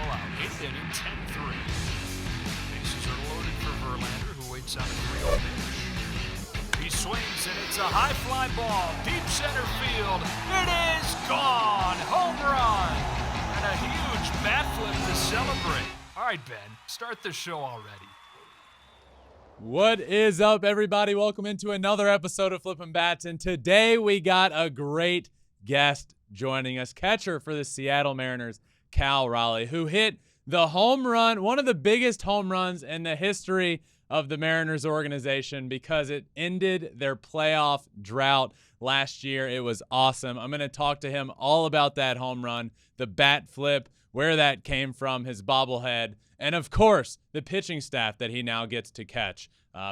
out. 8th inning, 10-3. Bases are loaded for Verlander, who waits on a 3-0 pitch. He swings, and it's a high fly ball, deep center field. It is gone! Home run! And a huge bat flip to celebrate. All right, Ben, start the show already. What is up, everybody? Welcome into another episode of Flippin Bats, and today we got a great guest joining us, catcher for the Seattle Mariners, Cal Raleigh, who hit the home run, one of the biggest home runs in the history of the Mariners organization because it ended their playoff drought last year. It was awesome. I'm going to talk to him all about that home run, the bat flip, where that came from, his bobblehead, and of course, the pitching staff that he now gets to catch.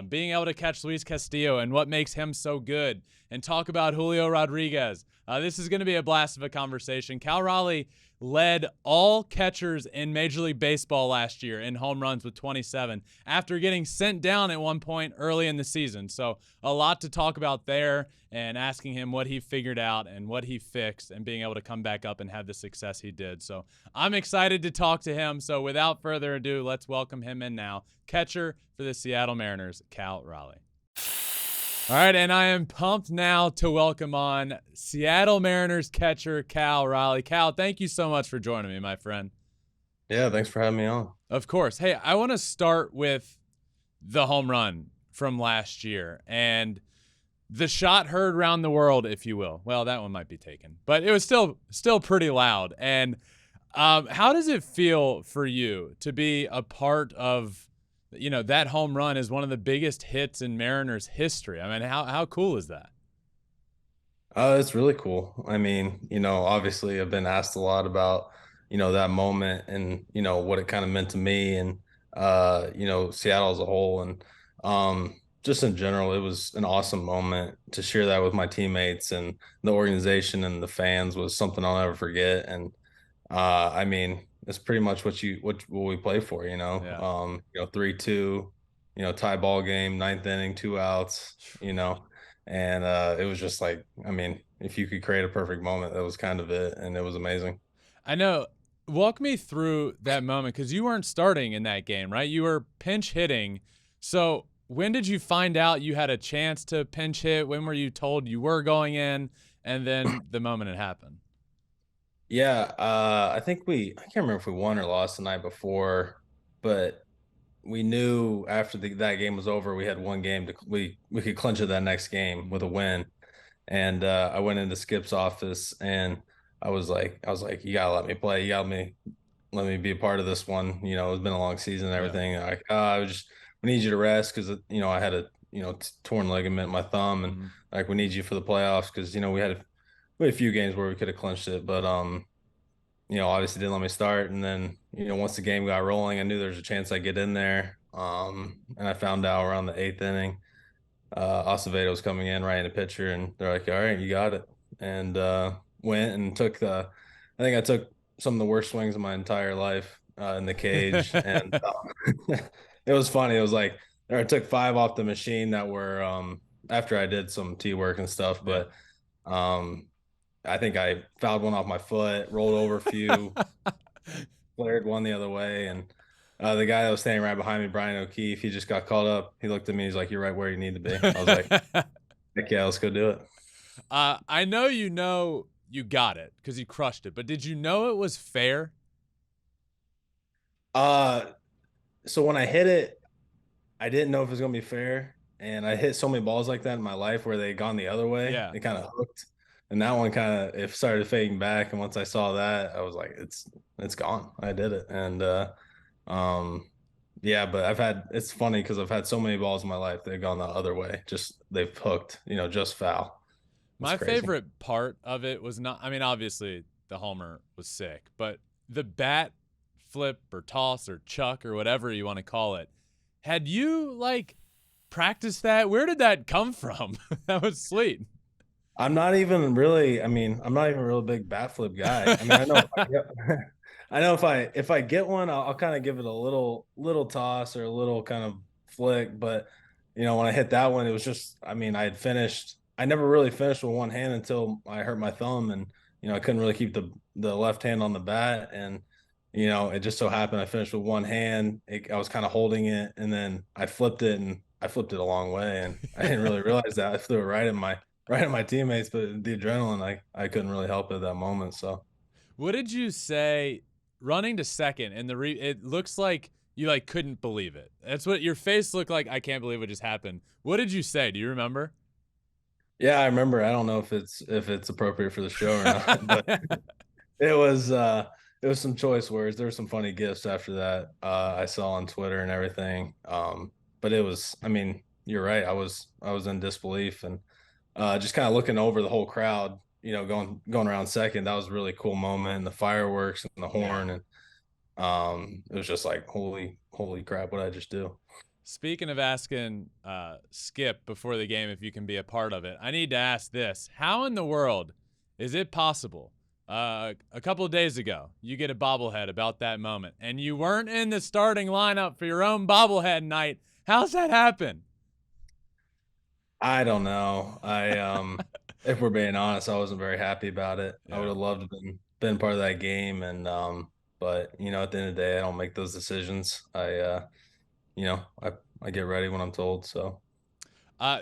Being able to catch Luis Castillo and what makes him so good, and talk about Julio Rodriguez. This is going to be a blast of a conversation. Cal Raleigh led all catchers in Major League Baseball last year in home runs with 27 after getting sent down at one point early in the season. So a lot to talk about there, and asking him what he figured out and what he fixed and being able to come back up and have the success he did. So I'm excited to talk to him. So without further ado, let's welcome him in now. Catcher for the Seattle Mariners, Cal Raleigh. All right, and I am pumped now to welcome on Seattle Mariners catcher Cal Raleigh. Cal, thank you so much for joining me, my friend. Yeah, thanks for having me on. Of course. Hey, I want to start with the home run from last year and the shot heard around the world, if you will. Well, that one might be taken, but it was still pretty loud. And how does it feel for you to be a part of, that home run is one of the biggest hits in Mariners history? I mean, how cool is that? It's really cool. I mean, obviously I've been asked a lot about, that moment and, what it kind of meant to me and, Seattle as a whole. And just in general, it was an awesome moment to share that with my teammates, and the organization and the fans was something I'll never forget. And, I mean, it's pretty much what we play for, Yeah. 3-2, tie ball game, 9th inning, 2 outs, and it was just like, I mean, if you could create a perfect moment, that was kind of it. And it was amazing. I know. Walk me through that moment, because you weren't starting in that game, right? You were pinch hitting. So when did you find out you had a chance to pinch hit? When were you told you were going in? And then the moment it happened. Yeah, I can't remember if we won or lost the night before, but we knew after that game was over, we had one game we could clinch it that next game with a win. And I went into Skip's office and I was like, you gotta let me play. You gotta let me be a part of this one. It's been a long season and everything. Yeah. We need you to rest because I had a torn ligament in my thumb, and like, we need you for the playoffs because we had a few games where we could have clinched it, but obviously didn't let me start. And then once the game got rolling, I knew there was a chance I'd get in there. And I found out around the 8th inning, Acevedo was coming in right in the pitcher, and they're like, all right, you got it. And went and I think I took some of the worst swings of my entire life in the cage. And it was funny. It was like, I took 5 off the machine that were after I did some tee work and stuff, but I think I fouled one off my foot, rolled over a few, flared one the other way, and the guy that was standing right behind me, Brian O'Keefe, he just got called up. He looked at me. He's like, "You're right where you need to be." I was like, "Heck yeah, let's go do it." I know you got it because you crushed it, but did you know it was fair? So when I hit it, I didn't know if it was gonna be fair, and I hit so many balls like that in my life where they had gone the other way. Yeah. They kind of hooked, and that one it started fading back. And once I saw that, I was like, it's gone. I did it. And yeah, but it's funny because I've had so many balls in my life that have gone the other way. Just they've hooked, just foul. My favorite part of it was not, I mean, obviously the homer was sick, but the bat flip or toss or chuck or whatever you want to call it. Had you practiced that? Where did that come from? That was sweet. I'm not even a real big bat flip guy. I mean, I know I know if I get one, I'll kind of give it a little toss or a little kind of flick. But when I hit that one, it was just, I mean, I never really finished with one hand until I hurt my thumb, and I couldn't really keep the left hand on the bat. And it just so happened I finished with one hand. I was kind of holding it, and then I flipped it, and I flipped it a long way, and I didn't really realize that I flew it right at my teammates. But the adrenaline, I couldn't really help it at that moment. So What did you say running to second and it looks like you like couldn't believe it. That's what your face looked like. I can't believe what just happened. What did you say? Do you remember? yeah, I remember. I don't know if it's appropriate for the show or not, but it was some choice words. There were some funny gifs after that I saw on Twitter and everything. But it was, I mean, you're right. I was in disbelief, and just kind of looking over the whole crowd, going around second. That was a really cool moment. And the fireworks and the Yeah. horn, and it was just like holy crap, what did I just do? Speaking of asking Skip before the game if you can be a part of it, I need to ask this. How in the world is it possible a couple of days ago you get a bobblehead about that moment and you weren't in the starting lineup for your own bobblehead night? How's that happen? I don't know. If we're being honest, I wasn't very happy about it. I would Yeah. have loved to been part of that game, and but at the end of the day, I don't make those decisions. I get ready when I'm told. So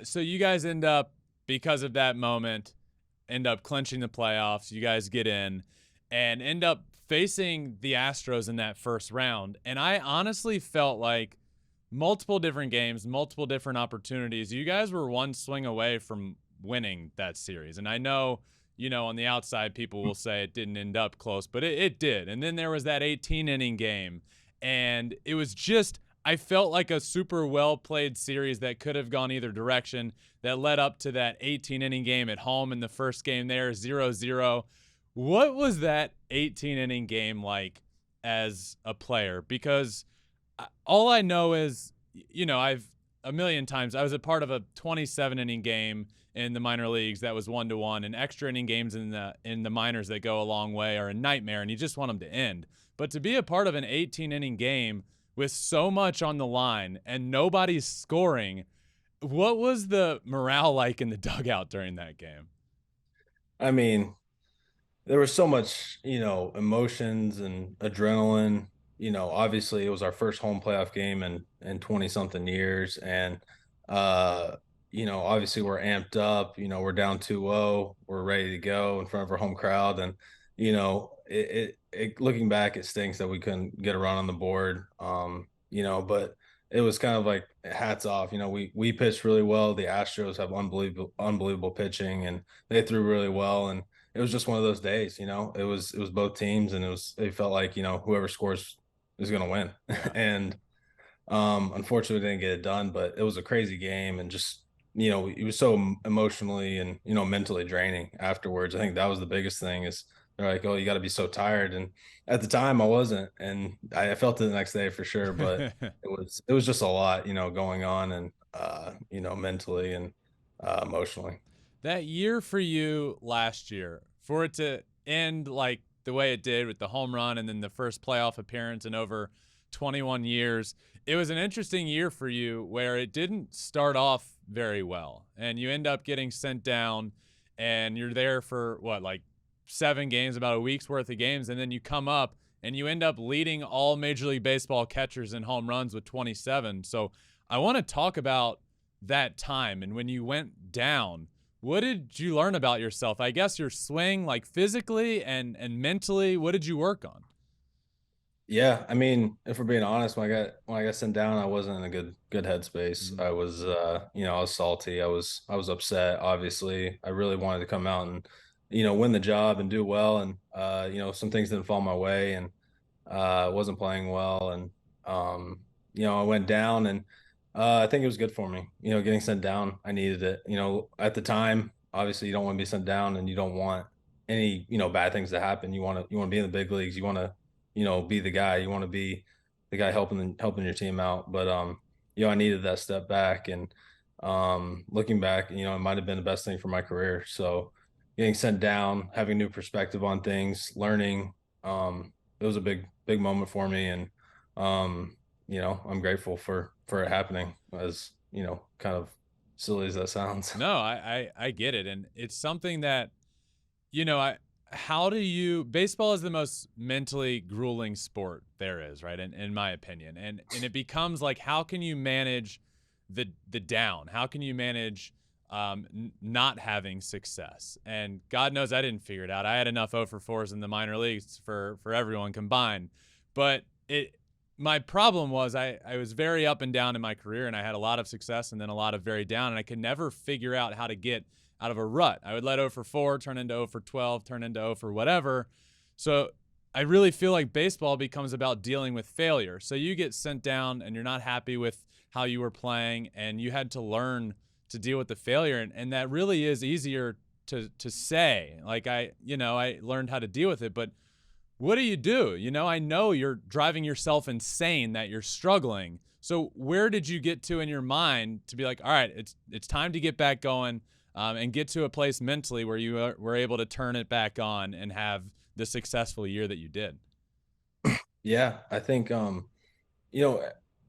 So you guys end up, because of that moment, end up clinching the playoffs. You guys get in and end up facing the Astros in that first round. And I honestly felt like multiple different games, multiple different opportunities. You guys were one swing away from winning that series. And I know, on the outside, people will say it didn't end up close, but it did. And then there was that 18 inning game. And it was just, I felt like a super well played series that could have gone either direction that led up to that 18 inning game at home in the first game there, 0-0. What was that 18 inning game like as a player? Because all I know is, I've a million times, I was a part of a 27 inning game in the minor leagues that was 1-1, and extra inning games in the minors that go a long way are a nightmare, and you just want them to end. But to be a part of an 18 inning game with so much on the line and nobody's scoring, what was the morale like in the dugout during that game? I mean, there was so much, emotions and adrenaline. Obviously it was our first home playoff game in 20 something years. And, uh, obviously we're amped up, we're down 2-0, we're ready to go in front of our home crowd. And, looking back, it stinks that we couldn't get a run on the board. But it was kind of like hats off. We pitched really well. The Astros have unbelievable pitching, and they threw really well. And it was just one of those days. It was both teams, and it felt like whoever scores is going to win. Yeah. And unfortunately, we didn't get it done, but it was a crazy game, and just it was so emotionally and mentally draining afterwards. I think that was the biggest thing. Is they're like, oh, you got to be so tired, and at the time I wasn't, and I felt it the next day for sure. But it was just a lot, going on, and mentally and emotionally. That year for you last year, for it to end like the way it did with the home run and then the first playoff appearance in over 21 years, it was an interesting year for you where it didn't start off very well. And you end up getting sent down, and you're there for what, like 7 games, about a week's worth of games. And then you come up and you end up leading all Major League Baseball catchers in home runs with 27. So I want to talk about that time and when you went down. What did you learn about yourself? I guess your swing, like physically and mentally, what did you work on? Yeah, I mean, if we're being honest, when I got sent down, I wasn't in a good headspace. Mm. I was I was salty. I was upset, obviously. I really wanted to come out and, win the job and do well. And some things didn't fall my way, and wasn't playing well. And I went down, and I think it was good for me. Getting sent down, I needed it. At the time, obviously you don't want to be sent down, and you don't want any, bad things to happen. You want to be in the big leagues. You want to be the guy. You want to be the guy helping your team out. But I needed that step back, and looking back, it might have been the best thing for my career. So getting sent down, having new perspective on things, learning, it was a big moment for me. And I'm grateful for it happening, as kind of silly as that sounds. No, I get it. And it's something that, you know, I how do you baseball is the most mentally grueling sport there is, right? In my opinion. And it becomes like, how can you manage the down? How can you manage not having success? And God knows I didn't figure it out. I had enough 0 for 4s in the minor leagues for everyone combined. But my problem was I was very up and down in my career, and I had a lot of success and then a lot of very down, and I could never figure out how to get out of a rut. I would let 0 for 4 turn into 0 for 12, turn into 0 for whatever. So I really feel like baseball becomes about dealing with failure. So you get sent down and you're not happy with how you were playing, and you had to learn to deal with the failure. And that really is easier to say. Like I learned how to deal with it, but what do? I know you're driving yourself insane that you're struggling. So where did you get to in your mind to be like, all right, it's time to get back going, and get to a place mentally where you were able to turn it back on and have the successful year that you did? Yeah, I think you know,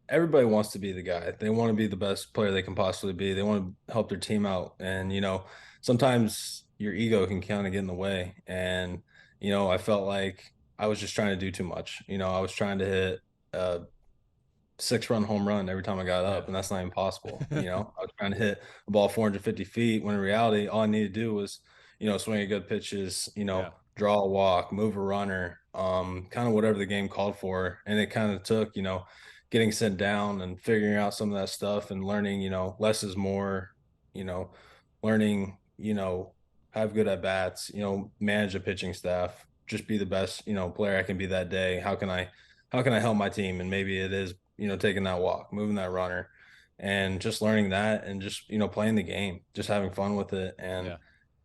everybody wants to be the guy. They want to be the best player they can possibly be. They want to help their team out. And, sometimes your ego can kind of get in the way. And, I felt like I was just trying to do too much. I was trying to hit a 6-run home run every time I got Yeah. up, and that's not even possible. I was trying to hit a ball 450 feet when in reality, all I needed to do was, swing a good pitches, Yeah. draw a walk, move a runner, kind of whatever the game called for. And it kind of took, getting sent down and figuring out some of that stuff and learning, less is more, you know, learning, have good at bats, manage a pitching staff, just be the best, player I can be that day. How can I help my team? And maybe it is, taking that walk, moving that runner, and just learning that and just, playing the game, just having fun with it. And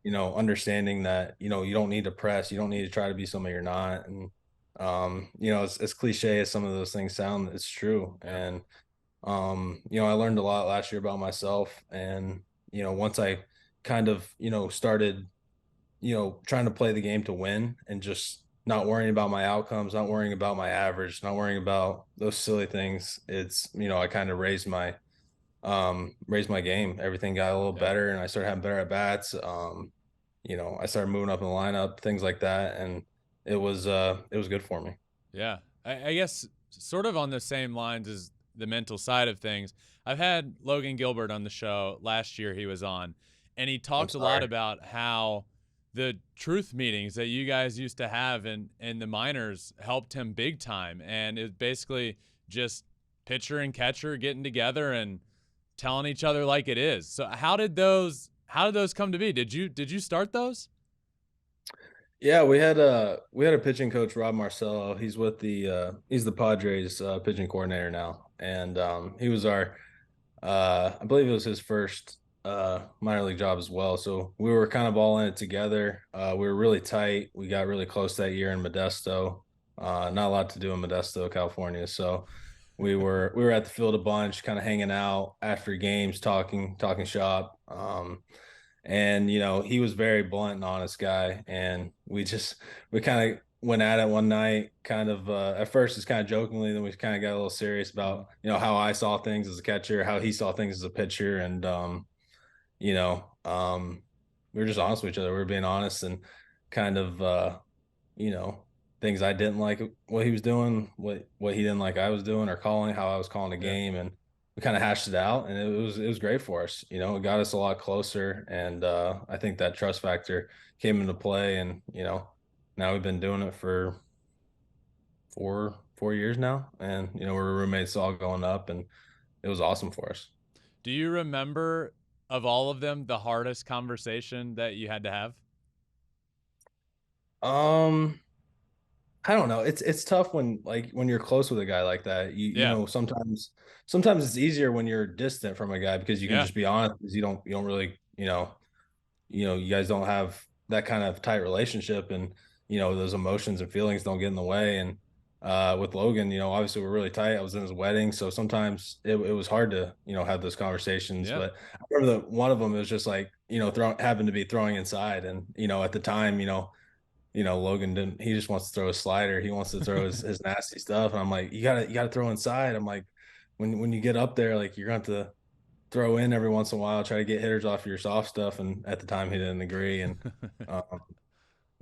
Yeah. understanding that, you don't need to press, you don't need to try to be somebody you're not. And, as cliche as some of those things sound, it's true. Yeah. And, I learned a lot last year about myself. And, once I kind of, started, trying to play the game to win and just not worrying about my outcomes, not worrying about my average, not worrying about those silly things. It's, I kind of raised my game. Everything got a little Yeah. better and I started having better at bats. I started moving up in the lineup, things like that. And it was good for me. Yeah. I guess sort of on the same lines as the mental side of things. I've had Logan Gilbert on the show last year. He was on, and he I'm talked a lot sorry. about how the truth meetings that you guys used to have in the minors helped him big time. And it's basically just pitcher and catcher getting together and telling each other like it is. So how did those come to be? Did you start those? Yeah, we had a pitching coach, Rob Marcello. He's the Padres pitching coordinator now. And he was our I believe it was his first minor league job as well. So we were kind of all in it together. We were really tight. We got really close that year in Modesto. Not a lot to do in Modesto, California. So we were at the field a bunch, kind of hanging out after games, talking shop. And he was very blunt and honest guy. And we kind of went at it one night, kind of at first it's kind of jokingly, then we kind of got a little serious about how I saw things as a catcher, how he saw things as a pitcher. And you know we were just honest with each other. We were being honest and kind of you know things I didn't like what he was doing, what he didn't like I was doing or calling, how I was calling the Yeah. game. And we kind of hashed it out, and it was great for us. It got us a lot closer. And I think that trust factor came into play. And now we've been doing it for 4 years now. And we're roommates all going up, and it was awesome for us. Do you remember, of all of them, the hardest conversation that you had to have? um I don't know. It's tough when you're close with a guy like that. Yeah. Sometimes it's easier when you're distant from a guy because you can Yeah. just be honest, because you don't really, you guys don't have that kind of tight relationship. And those emotions and feelings don't get in the way. And with Logan, obviously we're really tight. I was in his wedding, so sometimes it was hard to have those conversations. Yeah. But I remember that one of them was just like happened to be throwing inside. And at the time, Logan didn't. He just wants to throw a slider. He wants to throw his nasty stuff. And I'm like, you gotta throw inside. I'm like, when you get up there, like, you're going to throw in every once in a while, try to get hitters off of your soft stuff. And at the time, he didn't agree. And um,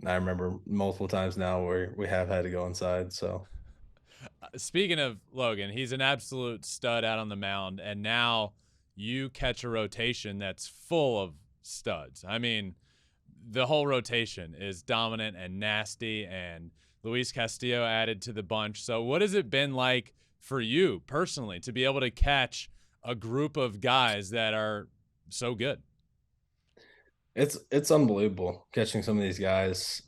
I remember multiple times now where we have had to go inside. So Speaking of Logan, he's an absolute stud out on the mound, and now you catch a rotation that's full of studs. I mean, the whole rotation is dominant and nasty, and Luis Castillo added to the bunch. So, what has it been like for you personally to be able to catch a group of guys that are so good? it's unbelievable catching some of these guys.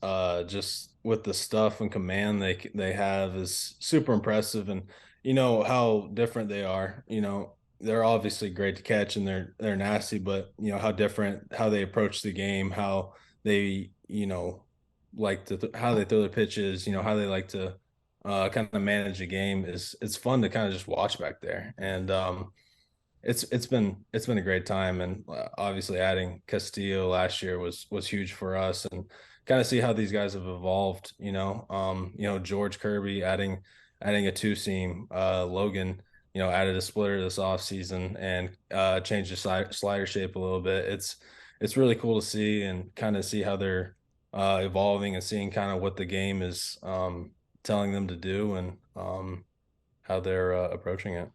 Just with the stuff and command they have is super impressive, and you know how different they are. You know they're obviously great to catch and they're nasty, but you know how different how they approach the game, how they like to how they throw their pitches. You know how they like to kind of manage a game is it's fun to kind of just watch back there, and it's been a great time, and obviously adding Castillo last year was huge for us, and kind of see how these guys have evolved. George Kirby adding a two seam, Logan, added a splitter this offseason and changed the slider shape a little bit. It's really cool to see and kind of see how they're evolving and seeing kind of what the game is telling them to do and how they're approaching it.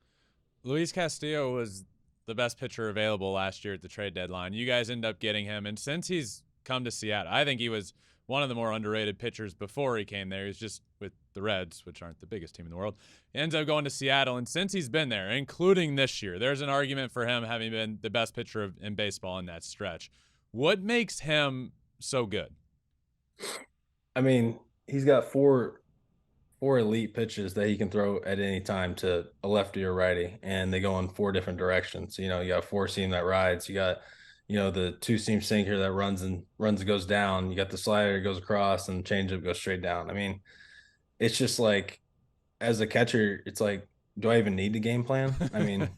Luis Castillo was the best pitcher available last year at the trade deadline. You guys end up getting him, and since he's come to Seattle, I think he was one of the more underrated pitchers before he came there. He's just with the Reds, which aren't the biggest team in the world. He ends up going to Seattle, and since he's been there, including this year, there's an argument for him having been the best pitcher in baseball in that stretch. What makes him so good? I mean, he's got four elite pitches that he can throw at any time to a lefty or righty, and they go in four different directions. You got a four seam that rides. You got, the two seam sinker that runs and goes down. You got the slider that goes across, and changeup goes straight down. I mean, it's just like as a catcher, it's like, do I even need the game plan? I mean,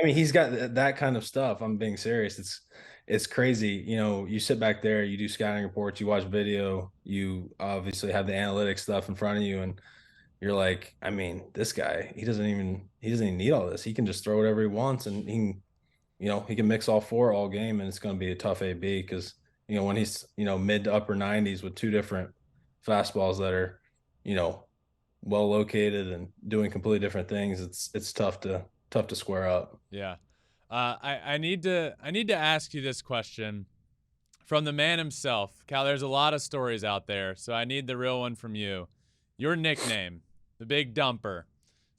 he's got that kind of stuff. I'm being serious. It's crazy. You sit back there, you do scouting reports, you watch video, you obviously have the analytics stuff in front of you, and you're like, I mean, this guy, he doesn't even need all this. He can just throw whatever he wants, and he can mix all four all game, and it's going to be a tough AB because when he's mid to upper 90s with two different fastballs that are you know well located and doing completely different things, it's tough to square up. Yeah. I need to ask you this question from the man himself. Cal, there's a lot of stories out there, so I need the real one from you. Your nickname, the Big Dumper,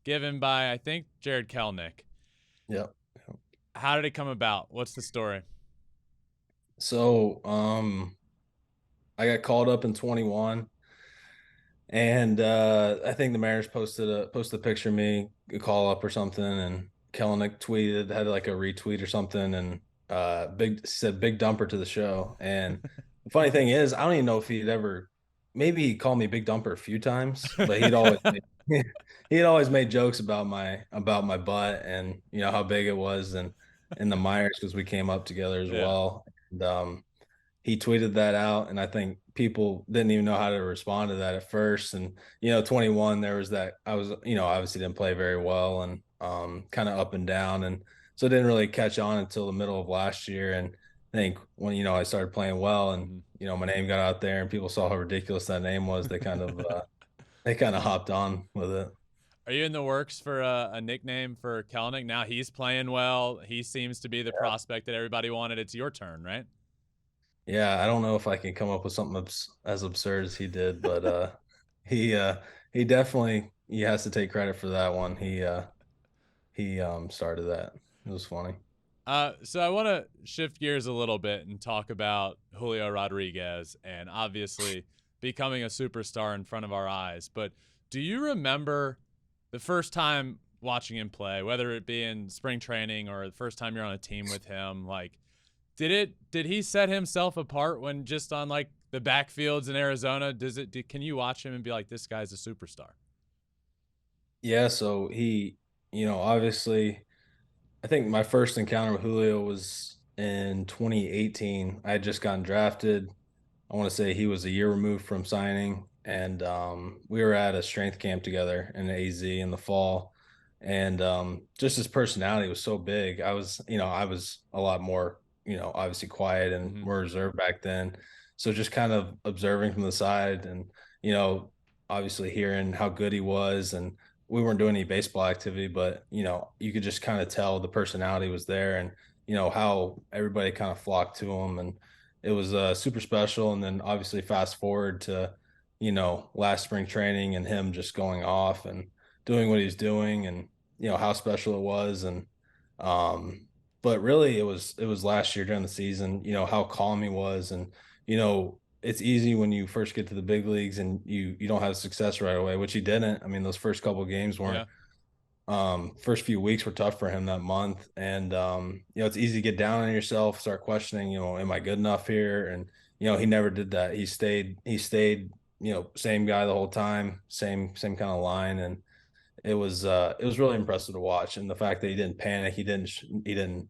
given by, I think, Jared Kelnick. Yep. How did it come about? What's the story? So I got called up in 21, and I think the Mariners posted a picture of me, a call up or something, and Kellenick tweeted, had like a retweet or something, and said big dumper to the show. And the funny thing is, I don't even know if maybe he called me big dumper a few times, but he'd always made jokes about my butt and how big it was, and in the minors because we came up together as Yeah. well. And he tweeted that out, and I think people didn't even know how to respond to that at first. And 21, there was that I was obviously didn't play very well, and kind of up and down, and so it didn't really catch on until the middle of last year. And I think when I started playing well, and my name got out there, and people saw how ridiculous that name was, they kind of hopped on with it. Are you in the works for a nickname for Kelnick? Now he's playing well. He seems to be the prospect that everybody wanted. It's your turn, right? Yeah, I don't know if I can come up with something as absurd as he did, but he definitely he has to take credit for that one. He started that. It was funny. So I want to shift gears a little bit and talk about Julio Rodriguez and obviously becoming a superstar in front of our eyes. But do you remember the first time watching him play, whether it be in spring training or the first time you're on a team with him? Like, did he set himself apart when just on like the backfields in Arizona? Can you watch him and be like, this guy's a superstar? Yeah, so obviously, I think my first encounter with Julio was in 2018. I had just gotten drafted. I want to say he was a year removed from signing, and we were at a strength camp together in AZ in the fall. And just his personality was so big. I was a lot more, obviously quiet and more reserved back then. So just kind of observing from the side and, you know, obviously hearing how good he was. And we weren't doing any baseball activity, but, you know, you could just kind of tell the personality was there and, you know, how everybody kind of flocked to him. And it was super special. And then obviously fast forward to, you know, last spring training and him just going off and doing what he's doing and, you know, how special it was. And, um, but really it was last year during the season, you know, how calm he was. And, you know, it's easy when you first get to the big leagues and you don't have success right away, which he didn't. I mean, those first couple of games weren't Yeah. first few weeks were tough for him that month. And you know, it's easy to get down on yourself, start questioning, you know, am I good enough here? And, you know, he never did that. He stayed, you know, same guy the whole time, same kind of line. And it was really impressive to watch. And the fact that he didn't panic, he didn't,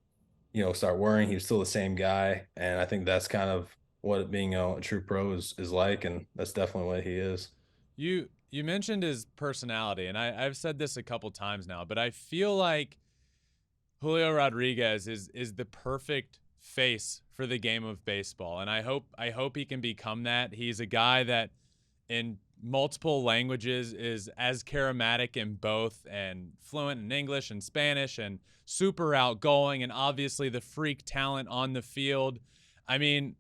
you know, start worrying. He was still the same guy. And I think that's kind of what being a true pro is like. And that's definitely what he is. You mentioned his personality, and I've said this a couple times now, but I feel like Julio Rodriguez is the perfect face for the game of baseball, and I hope he can become that. He's a guy that in multiple languages is as charismatic in both and fluent in English and Spanish and super outgoing and obviously the freak talent on the field. I mean,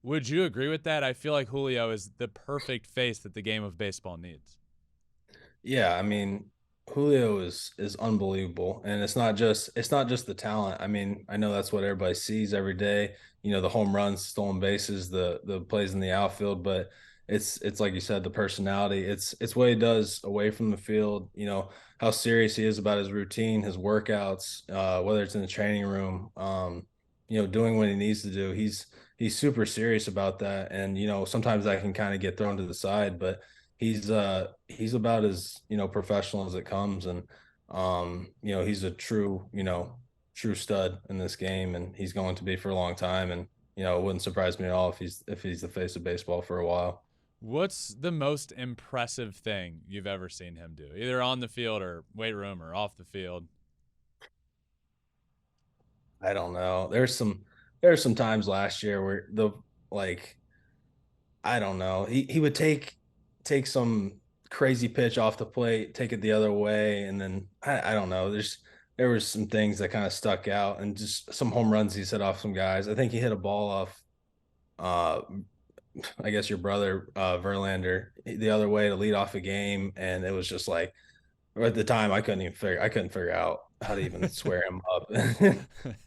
would you agree with that? I feel like Julio is the perfect face that the game of baseball needs. Yeah, I mean, Julio is unbelievable, and it's not just the talent. I mean, I know that's what everybody sees every day. You know, the home runs, stolen bases, the plays in the outfield, but it's like you said, the personality. It's what he does away from the field. You know how serious he is about his routine, his workouts, whether it's in the training room, you know, doing what he needs to do. He's super serious about that, and you know sometimes that can kind of get thrown to the side, but he's about as, you know, professional as it comes. And you know, he's a true, you know, true stud in this game, and he's going to be for a long time. And you know, it wouldn't surprise me at all if he's the face of baseball for a while. What's the most impressive thing you've ever seen him do, either on the field or weight room or off the field? I don't know, there's some times last year where the like I don't know. He would take some crazy pitch off the plate, take it the other way, and then I don't know. There was some things that kind of stuck out, and just some home runs he hit off some guys. I think he hit a ball off, uh, I guess your brother Verlander the other way to lead off a game, and it was just like at the time I couldn't figure out how to even square him up,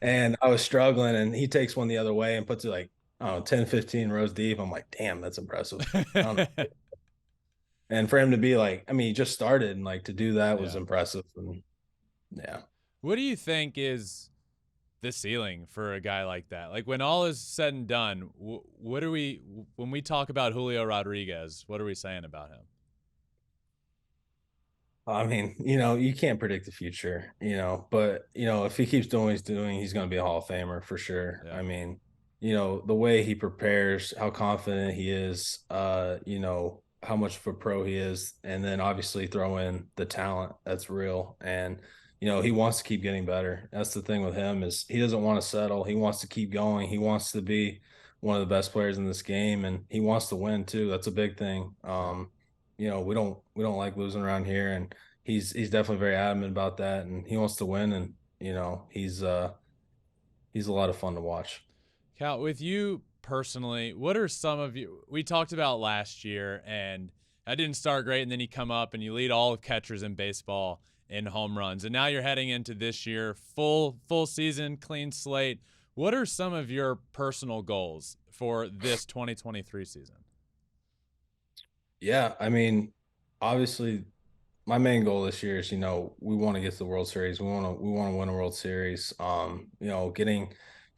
and I was struggling, and he takes one the other way and puts it like I don't know 10, 15 rows deep. I'm like, damn, that's impressive. I don't know. And for him to be like, I mean, he just started, and like to do that was Yeah. impressive. And yeah, What do you think is the ceiling for a guy like that? Like when all is said and done, what are we when we talk about Julio Rodriguez? What are we saying about him? I mean, you know, you can't predict the future, you know, but you know, if he keeps doing what he's doing, he's going to be a Hall of Famer for sure. Yeah. I mean, you know, the way he prepares, how confident he is, you know, how much of a pro he is, and then obviously throw in the talent that's real. And you know, he wants to keep getting better. That's the thing with him is he doesn't want to settle. He wants to keep going. He wants to be one of the best players in this game, and he wants to win too. That's a big thing. Yeah. You know, we don't like losing around here, and he's definitely very adamant about that, and he wants to win. And you know, he's a lot of fun to watch. Cal, with you personally, what are some of you? We talked about last year, and that didn't start great, and then you come up and you lead all of catchers in baseball in home runs, and now you're heading into this year, full season, clean slate. What are some of your personal goals for this 2023 season? Yeah, I mean, obviously my main goal this year is, you know, we want to get to the World Series. We want to win a World Series. You know, getting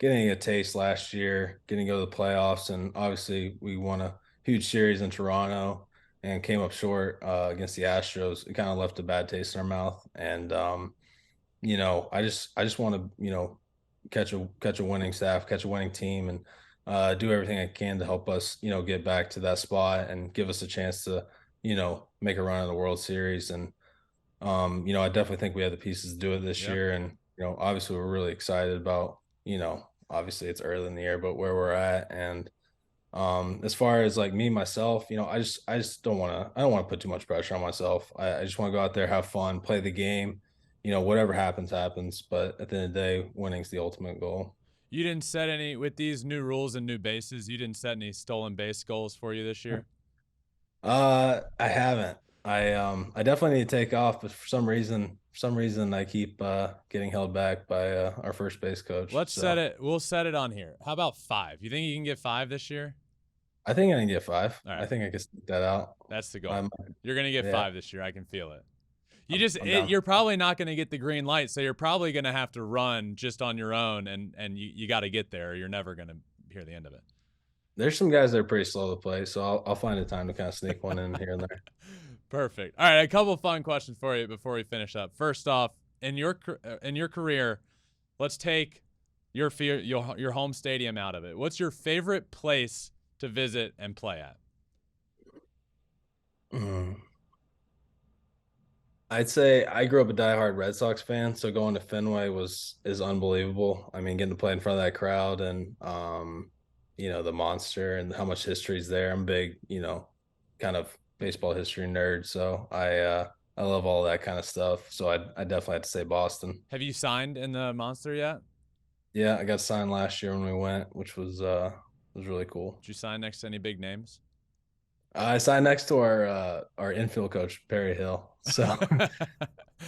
a taste last year, getting to go to the playoffs, and obviously we won a huge series in Toronto and came up short against the Astros. It kind of left a bad taste in our mouth. And you know, I just want to, you know, catch a winning staff, catch a winning team, and do everything I can to help us, you know, get back to that spot and give us a chance to, you know, make a run in the World Series. And you know, I definitely think we have the pieces to do it this Yep. year. And you know, obviously we're really excited about, you know, obviously it's early in the year, but where we're at. And As far as like me myself, I just don't want to put too much pressure on myself. I just want to go out there, have fun, play the game. Whatever happens, happens. But at the end of the day, winning's the ultimate goal. You didn't set any with these new rules and new bases. You didn't set any stolen base goals for you this year. I haven't. I definitely need to take off, but for some reason I keep getting held back by our first base coach. Let's set So it. We'll set it on here. How about 5? You think you can get 5 this year? I think I can get 5. All right. I think I can stick that out. That's the goal. I'm, You're gonna get yeah, 5 this year. I can feel it. I'm down. You're probably not gonna get the green light, so you're probably gonna have to run just on your own, and you got to get there. Or you're never gonna hear the end of it. There's some guys that are pretty slow to play, so I'll find a time to kind of sneak one in here and there. Perfect. All right, a couple fun questions for you before we finish up. First off, in your career, let's take your home stadium out of it. What's your favorite place to visit and play at? Mm. I'd say I grew up a diehard Red Sox fan, so going to Fenway is unbelievable. I mean, getting to play in front of that crowd and the monster and how much history's there. I'm a big, kind of baseball history nerd, so I love all that kind of stuff. So I definitely have to say Boston. Have you signed in the Monster yet? Yeah, I got signed last year when we went, which was really cool. Did you sign next to any big names? I signed next to our infield coach Perry Hill, so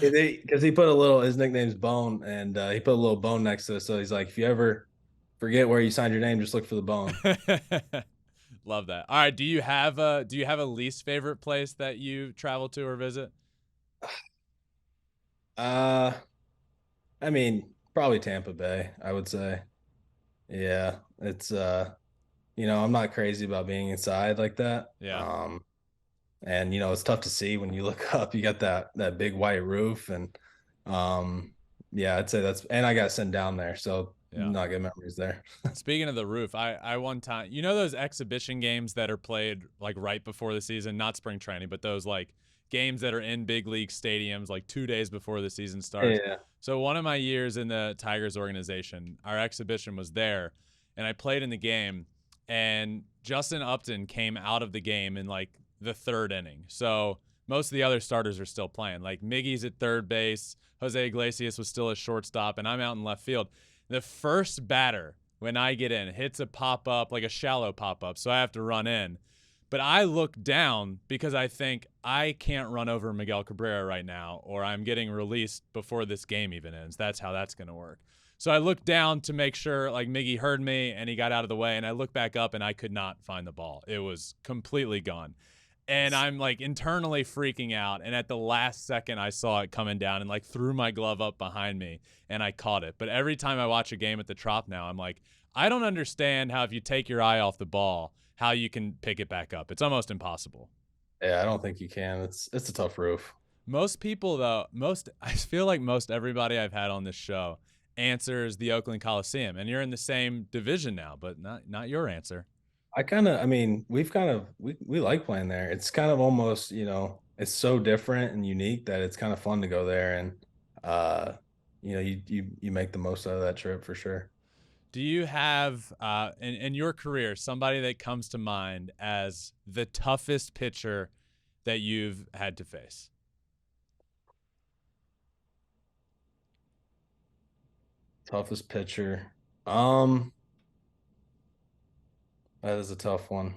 because he put his nickname's Bone, and he put a little bone next to it. So he's like, if you ever forget where you signed your name, just look for the bone. Love that. All right, do you have a least favorite place that you travel to or visit? I mean, probably Tampa Bay, I would say. Yeah, it's I'm not crazy about being inside like that. Yeah. And it's tough to see when you look up. You got that big white roof, and yeah, I'd say and I got sent down there, so Yeah. not good memories there. Speaking of the roof, I one time, those exhibition games that are played like right before the season, not spring training, but those like games that are in big league stadiums like 2 days before the season starts. Yeah. So one of my years in the Tigers organization, our exhibition was there, and I played in the game, and Justin Upton came out of the game in like the 3rd inning. So most of the other starters are still playing. Like Miggy's at third base, Jose Iglesias was still a shortstop, and I'm out in left field. The first batter, when I get in, hits a pop-up, like a shallow pop-up, so I have to run in. But I look down because I think I can't run over Miguel Cabrera right now, or I'm getting released before this game even ends. That's how that's going to work. So I looked down to make sure like Miggy heard me and he got out of the way, and I looked back up and I could not find the ball. It was completely gone. And I'm like internally freaking out. And at the last second, I saw it coming down and like threw my glove up behind me and I caught it. But every time I watch a game at the Trop now, I'm like, I don't understand how if you take your eye off the ball, how you can pick it back up. It's almost impossible. Yeah, I don't think you can. It's a tough roof. Most people though, I feel like most everybody I've had on this show answers the Oakland Coliseum, and you're in the same division now, but not your answer. We like playing there. It's kind of almost, it's so different and unique that it's kind of fun to go there, and you make the most out of that trip for sure. Do you have in your career somebody that comes to mind as the toughest pitcher that you've had to face? Toughest pitcher. That is a tough one.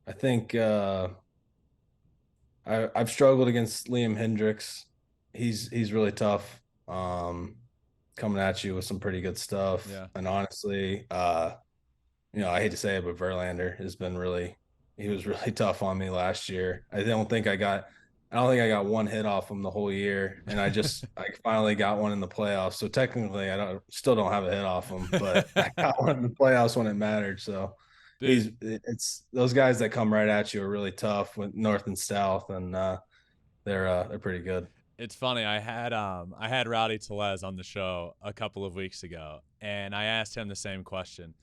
I think I've struggled against Liam Hendricks. He's really tough. Coming at you with some pretty good stuff. Yeah. And honestly, I hate to say it, but Verlander he was really tough on me last year. I don't think I got one hit off him the whole year, and I finally got one in the playoffs. So technically, still don't have a hit off him, but I got one in the playoffs when it mattered. So it's those guys that come right at you are really tough with north and south, and they're pretty good. It's funny. I had Rowdy Tellez on the show a couple of weeks ago, and I asked him the same question,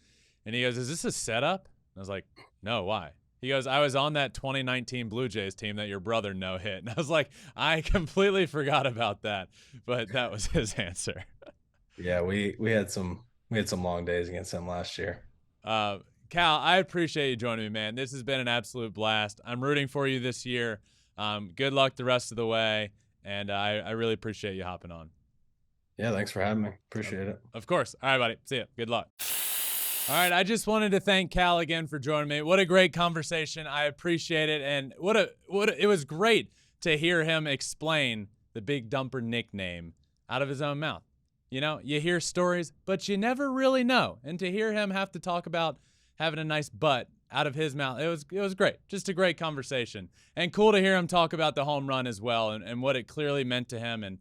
and he goes, "Is this a setup?" And I was like, "No, why?" He goes, "I was on that 2019 Blue Jays team that your brother no hit." And I was like, I completely forgot about that, but that was his answer. Yeah, we had some long days against him last year. Cal, I appreciate you joining me, man. This has been an absolute blast. I'm rooting for you this year. Good luck the rest of the way, and I really appreciate you hopping on. Yeah, thanks for having me. Appreciate it. Of course. All right, buddy. See ya. Good luck. All right, I just wanted to thank Cal again for joining me. What a great conversation. I appreciate it, and it was great to hear him explain the Big Dumper nickname out of his own mouth. You know, you hear stories, but you never really know. And to hear him have to talk about having a nice butt out of his mouth, it was great. Just a great conversation. And cool to hear him talk about the home run as well and what it clearly meant to him and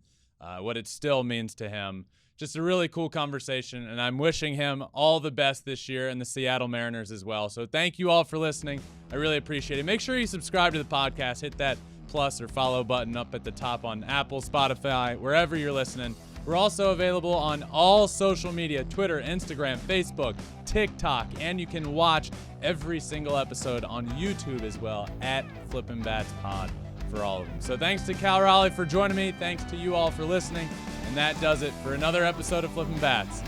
what it still means to him. Just a really cool conversation, and I'm wishing him all the best this year and the Seattle Mariners as well. So thank you all for listening. I really appreciate it. Make sure you subscribe to the podcast. Hit that plus or follow button up at the top on Apple, Spotify, wherever you're listening. We're also available on all social media, Twitter, Instagram, Facebook, TikTok, and you can watch every single episode on YouTube as well at Flippin Bats Pod for all of them. So thanks to Cal Raleigh for joining me. Thanks to you all for listening. And that does it for another episode of Flippin Bats.